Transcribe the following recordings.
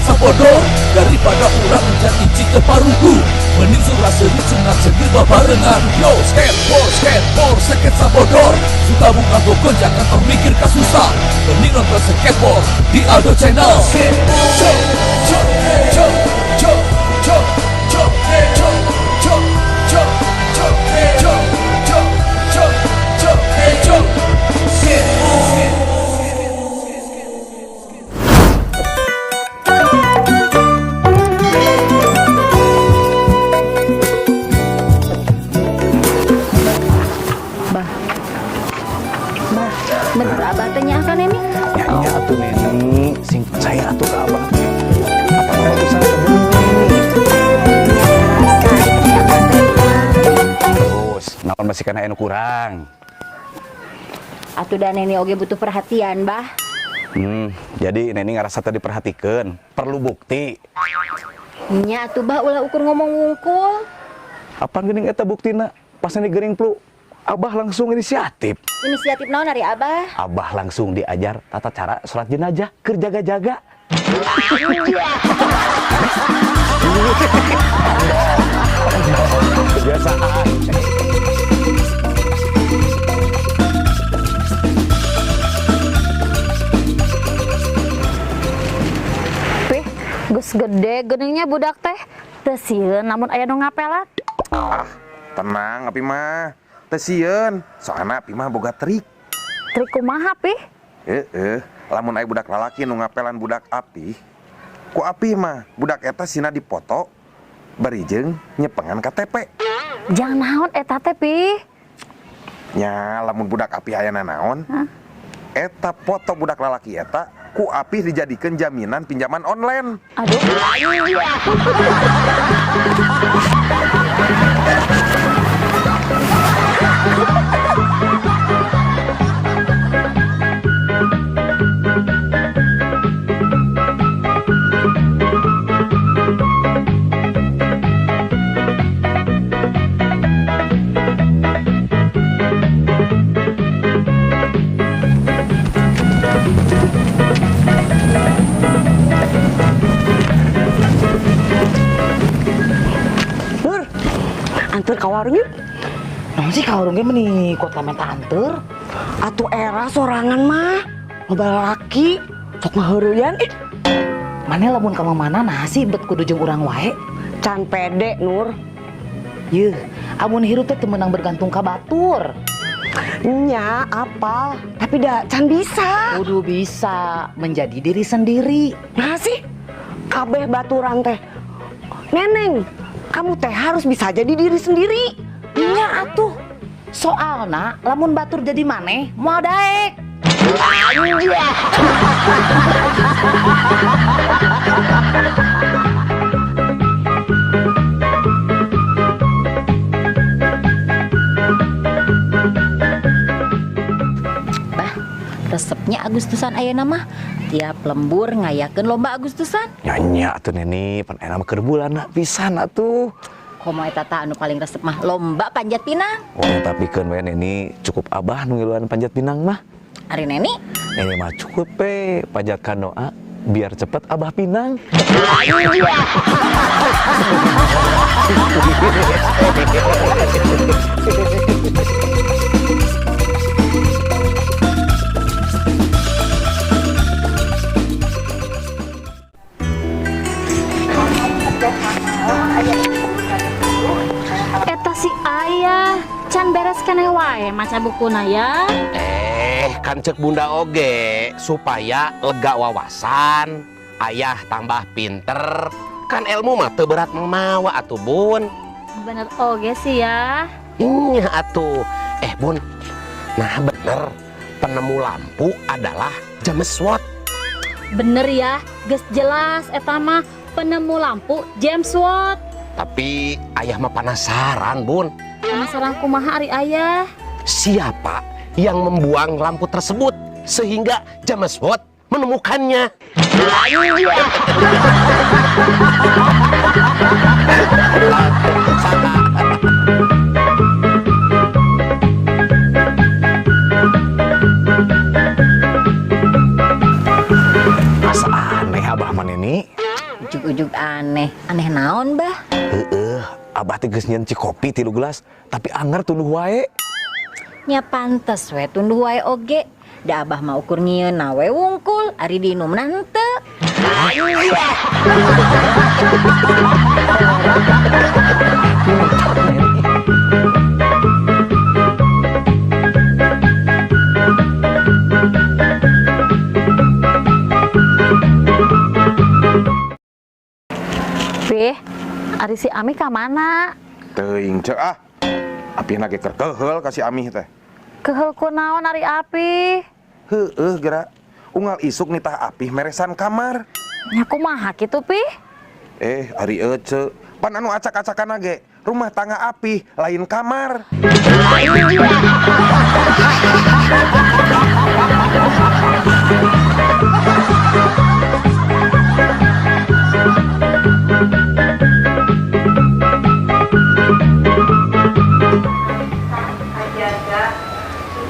sabodor daripada urang menjadi cita paruku. Mending surah seri sunat segil babarengan. Yo skateboard seket sabodor. Suka buka toko jangan termikir kasusah. Mending nonton skateboard di Aldo Channel. Bener abah tanya akan ini? Ya iya atuh Neni, sing percaya atuh ke abah. Apa bagusan sebelum ini? Terus, naon masih kena anu kurang? Atuh dan Neni oge butuh perhatian, bah. Jadi Neni ngerasa tadi perhatikan, perlu bukti. Nya atuh bah ulah ukur ngomong wungkul. Apa geuning eta buktina? Pas Neni geuning flu, abah langsung inisiatif. Inisiatif naon ari abah? Abah langsung diajar tata cara sholat jenazah, keur jaga-jaga. Kebiasaan. Pih, geus gede geuningnya budak teh. Teu sieun namun aya nu ngapelat. Ah, tenang api mah. Teu sieun, soalna api mah boga trik. Trik kumaha, Pih? Lamun aya budak lalaki nu ngapelan budak api, ku api mah budak eta sina dipoto bari jeung nyepengan KTP. Jangan naon eta teh, Pih. Nya lamun budak api aya naon? Eta foto budak lalaki eta ku api dijadikeun jaminan pinjaman online. Aduh. Anter ka warung yuk. Namun sih ka warung ge meni kota menta anter. Atuh era sorangan mah. Loba laki. Sok ngaheureyan. Mane lamun ka mana nasi bet kudu jeung urang wae. Can pede Nur. Yeuh, amun hirup teh teu meunang bergantung ka batur. Nya apa? Tapi dah can bisa. Kudu bisa menjadi diri sendiri. Nah sih. Kabeh baturan teh. Neneng, kamu teh harus bisa jadi diri sendiri. Nya atuh. Soalna lamun batur jadi maneh moal daek. Bah, resepnya Agustusan ayeuna mah tiap lembur ngayakeun lomba Agustusan. Nyanyi atuh Neni, pan enak mah keur bulanna pisan atuh. Komo eta tah anu paling resep mah lomba panjat pinang. Oh, tapi keun we Neni cukup abah nu ngiluan panjat pinang mah. Ari Neni? Neni mah cukup panjatkan doa biar cepet abah pinang. Eta si ayah can beres keneh wae maca bukuna ya. Kan cek bunda oge supaya lega wawasan, ayah tambah pinter, kan ilmu mah teu berat memawa atuh bun. Bener oge sih ya. Iya atuh. Bun, nah bener penemu lampu adalah James Watt. Bener ya, geus jelas eta mah penemu lampu James Watt. Tapi ayah mah penasaran bun, Penasaran kumaha ari ayah? siapa yang membuang lampu tersebut sehingga James Watt menemukannya. Masa aneh abah man ini. Ujug-ujug aneh. Aneh naon, Bah? Abah teh geus nyieun cikopi 3 gelas, tapi anger tunduh wae. Nya pantes we tunduh wae oge. Da Abah mah ukur ngieun we wungkul, ari diinumna henteu. Beh, ari si Ami ka mana? Teuing cek Api lagi kerkehel kasih Amih teh. Kehel kunaon ari Api? Heueuh geura. Unggal isuk nitah Apih meresan kamar. Nya kumaha kitu, Pi? Ari ece. Pan anu acak-acakan ge rumah tangga Apih lain kamar.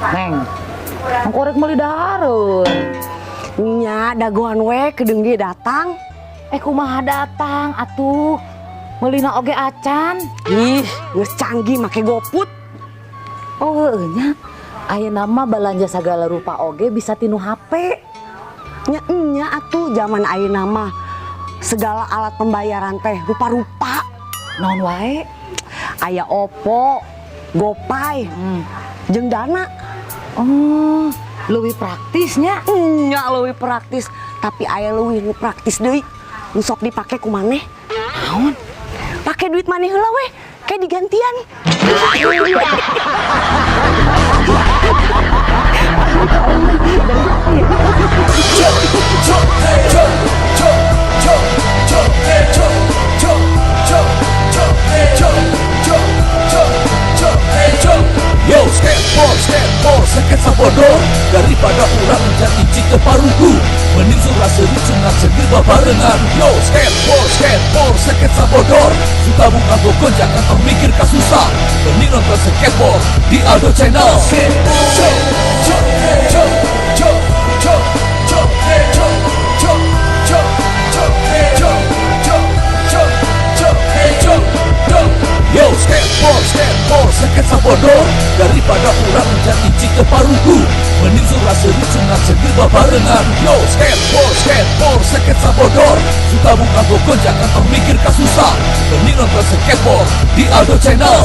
Neng, ngkorek meuli dahareun. Nya dagoan we kedeung dia datang. Kumaha datang atuh? Meulina oge acan. Ih, geus canggih make GoFood. Oh heueuh nya. Ayeuna mah balanja sagala rupa oge bisa tinu HP. Nya atuh zaman ayeuna mah segala alat pembayaran teh rupa-rupa. Naon wae? Aya Oppo, GoPay, jeung Dana. Oh, leuwih praktisnya. Nya leuwih praktis, tapi aya leuwih praktis deui. Nu sok dipake ku maneh. Naon? Pake duit maneh heula we, kayak digantian. Yo, skateboard, sketsa bodor. Daripada urang menjadi cita paruku, mending surah seri sunat segir babarengan. Yo, skateboard, sketsa bodor. Suka buka gokon jangan mikir kasusah. Mending nonton skateboard di Aldo Channel. Yo, skateboard, sketsa bodor. Daripada urang menjadi cita paruku, mending surah seri sunat segir babarengan. Yo, skateboard, sketsa bodor. Suka buka gokon jangan mikir kasusah. Mending nonton skateboard di Aldo Channel.